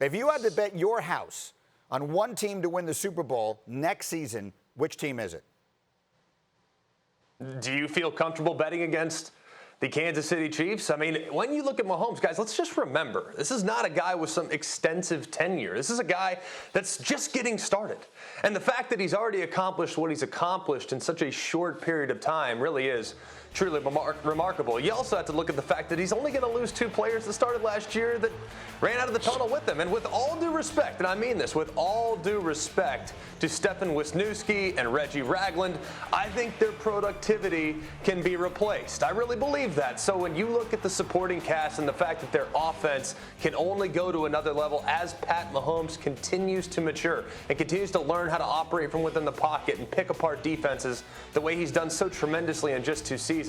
If you had to bet your house on one team to win the Super Bowl next season, which team is it? Do you feel comfortable betting against the Kansas City Chiefs? I mean, when you look at Mahomes, guys, let's just remember, this is not a guy with some extensive tenure. This is a guy that's just getting started. And the fact that he's already accomplished what he's accomplished in such a short period of time really is truly remarkable. You also have to look at the fact that he's only going to lose 2 players that started last year that ran out of the tunnel with him. And with all due respect, and I mean this, with all due respect to Stefan Wisniewski and Reggie Ragland, I think their productivity can be replaced. I really believe that. So when you look at the supporting cast and the fact that their offense can only go to another level as Pat Mahomes continues to mature and continues to learn how to operate from within the pocket and pick apart defenses the way he's done so tremendously in just 2 seasons,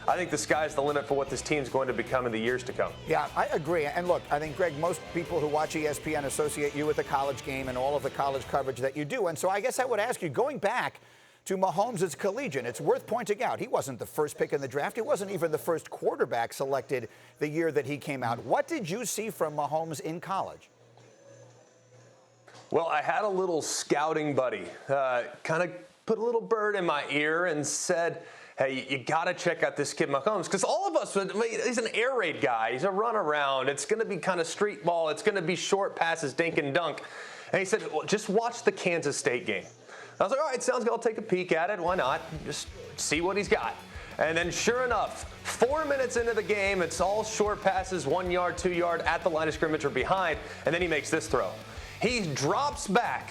I think the sky's the limit for what this team's going to become in the years to come. Yeah, I agree. And look, I think, Greg, most people who watch ESPN associate you with the college game and all of the college coverage that you do. And so I guess I would ask you, going back to Mahomes' collegiate, it's worth pointing out, he wasn't the first pick in the draft. He wasn't even the first quarterback selected the year that he came out. What did you see from Mahomes in college? Well, I had a little scouting buddy kind of put a little bird in my ear and said, hey, you got to check out this kid Mahomes, because all of us, he's an air raid guy. He's a runaround. It's going to be kind of street ball. It's going to be short passes, dink and dunk. And he said, well, just watch the Kansas State game. I was like, all right, sounds good. I'll take a peek at it. Why not? Just see what he's got. And then sure enough, 4 minutes into the game, it's all short passes, 1 yard, 2 yard, at the line of scrimmage or behind, and then he makes this throw. He drops back,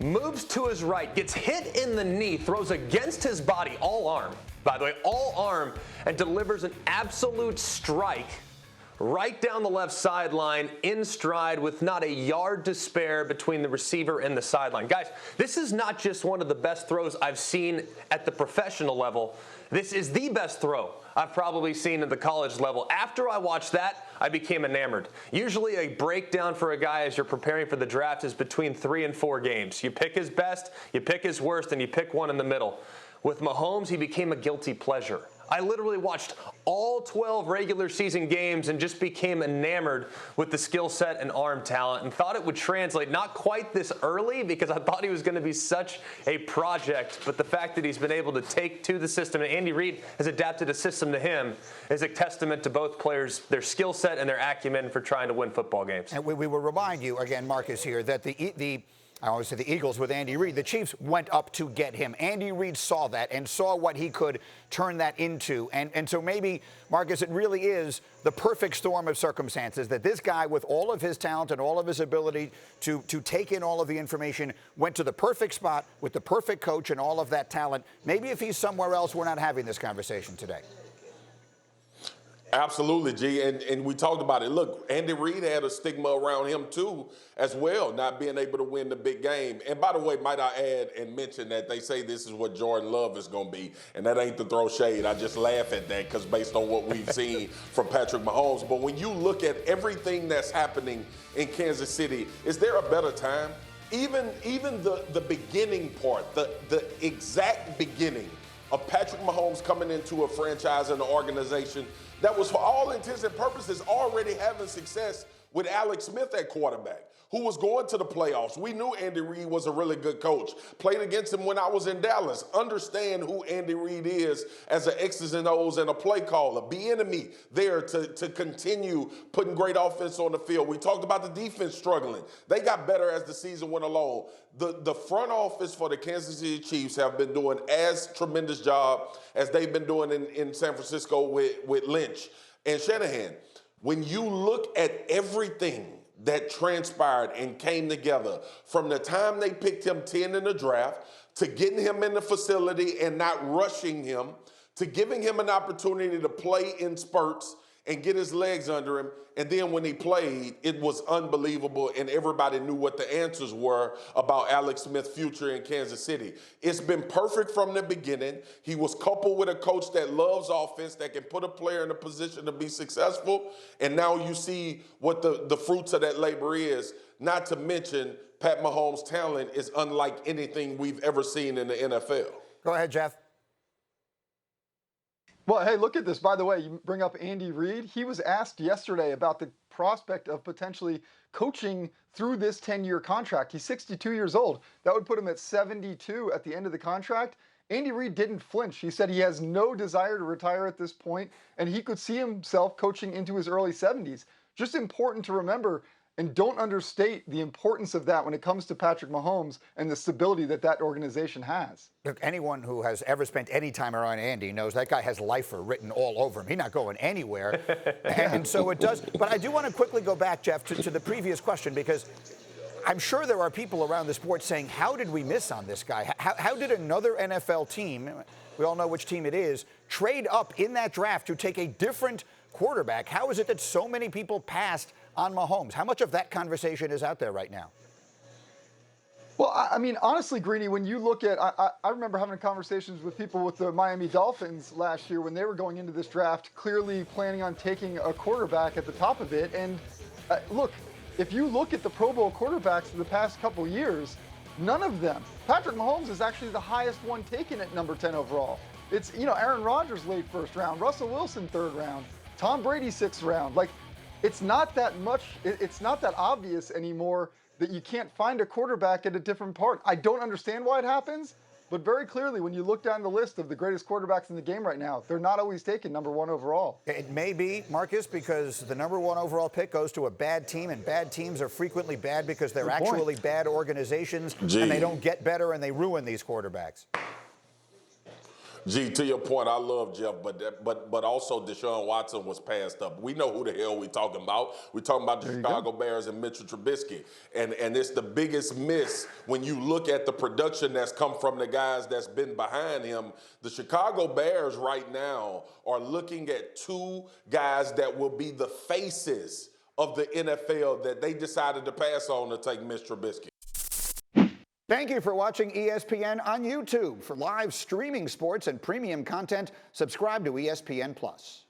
moves to his right, gets hit in the knee, throws against his body, all arm, by the way, all arm, and delivers an absolute strike right down the left sideline in stride with not a yard to spare between the receiver and the sideline. Guys, this is not just one of the best throws I've seen at the professional level. This is the best throw I've probably seen at the college level. After I watched that, I became enamored. Usually a breakdown for a guy as you're preparing for the draft is between 3 and 4 games. You pick his best, you pick his worst, and you pick one in the middle. With Mahomes, he became a guilty pleasure. I literally watched all 12 regular season games and just became enamored with the skill set and arm talent and thought it would translate not quite this early because I thought he was going to be such a project, but the fact that he's been able to take to the system and Andy Reid has adapted a system to him is a testament to both players, their skill set and their acumen for trying to win football games. And we will remind you, again, Marcus here, that I always say the Eagles with Andy Reid. The Chiefs went up to get him. Andy Reid saw that and saw what he could turn that into. And so maybe, Marcus, it really is the perfect storm of circumstances that this guy, with all of his talent and all of his ability to take in all of the information, went to the perfect spot with the perfect coach and all of that talent. Maybe if he's somewhere else, we're not having this conversation today. Absolutely, G. And we talked about it. Look, Andy Reid had a stigma around him, too, as well, not being able to win the big game. And by the way, might I add and mention that they say this is what Jordan Love is going to be, and that ain't to throw shade. I just laugh at that because based on what we've seen from Patrick Mahomes. But when you look at everything that's happening in Kansas City, is there a better time? Even the beginning part, the exact beginning of Patrick Mahomes coming into a franchise and an organization that was, for all intents and purposes, already having success with Alex Smith at quarterback, who was going to the playoffs. We knew Andy Reid was a really good coach. Played against him when I was in Dallas. Understand who Andy Reid is as an X's and O's and a play caller. Bieniemy there to continue putting great offense on the field. We talked about the defense struggling. They got better as the season went along. The front office for the Kansas City Chiefs have been doing as tremendous job as they've been doing in San Francisco with Lynch and Shanahan. When you look at everything that transpired and came together from the time they picked him 10 in the draft to getting him in the facility and not rushing him to giving him an opportunity to play in spurts and get his legs under him. And then when he played, it was unbelievable, and everybody knew what the answers were about Alex Smith's future in Kansas City. It's been perfect from the beginning. He was coupled with a coach that loves offense, that can put a player in a position to be successful, and now you see what the fruits of that labor is, not to mention Pat Mahomes' talent is unlike anything we've ever seen in the NFL. Go ahead, Jeff. Well, hey, look at this. By the way, you bring up Andy Reid. He was asked yesterday about the prospect of potentially coaching through this 10-year contract. He's 62 years old. That would put him at 72 at the end of the contract. Andy Reid didn't flinch. He said he has no desire to retire at this point, and he could see himself coaching into his early 70s. Just important to remember, and don't understate the importance of that when it comes to Patrick Mahomes and the stability that that organization has. Look, anyone who has ever spent any time around Andy knows that guy has lifer written all over him. He's not going anywhere. And so it does. But I do want to quickly go back, Jeff, to the previous question, because I'm sure there are people around the sport saying, how did we miss on this guy? How did another NFL team, we all know which team it is, trade up in that draft to take a different quarterback? How is it that so many people passed on Mahomes? How much of that conversation is out there right now? Well, I mean, honestly, Greeny, when you look at, I remember having conversations with people with the Miami Dolphins last year when they were going into this draft, clearly planning on taking a quarterback at the top of it. And look, if you look at the Pro Bowl quarterbacks of the past couple years, none of them. Patrick Mahomes is actually the highest one taken at number 10 overall. It's, Aaron Rodgers late first round, Russell Wilson third round, Tom Brady sixth round. Like, it's not that much, it's not that obvious anymore that you can't find a quarterback at a different part. I don't understand why it happens, but very clearly, when you look down the list of the greatest quarterbacks in the game right now, they're not always taken number 1 overall. It may be, Marcus, because the number 1 overall pick goes to a bad team, and bad teams are frequently bad because they're actually bad organizations, and they don't get better, and they ruin these quarterbacks. Gee, to your point, I love Jeff, but also Deshaun Watson was passed up. We know who the hell we're talking about. We're talking about the Chicago Bears and Mitchell Trubisky. And it's the biggest miss when you look at the production that's come from the guys that's been behind him. The Chicago Bears right now are looking at 2 guys that will be the faces of the NFL that they decided to pass on to take Mitch Trubisky. Thank you for watching ESPN on YouTube. For live streaming sports and premium content, subscribe to ESPN+.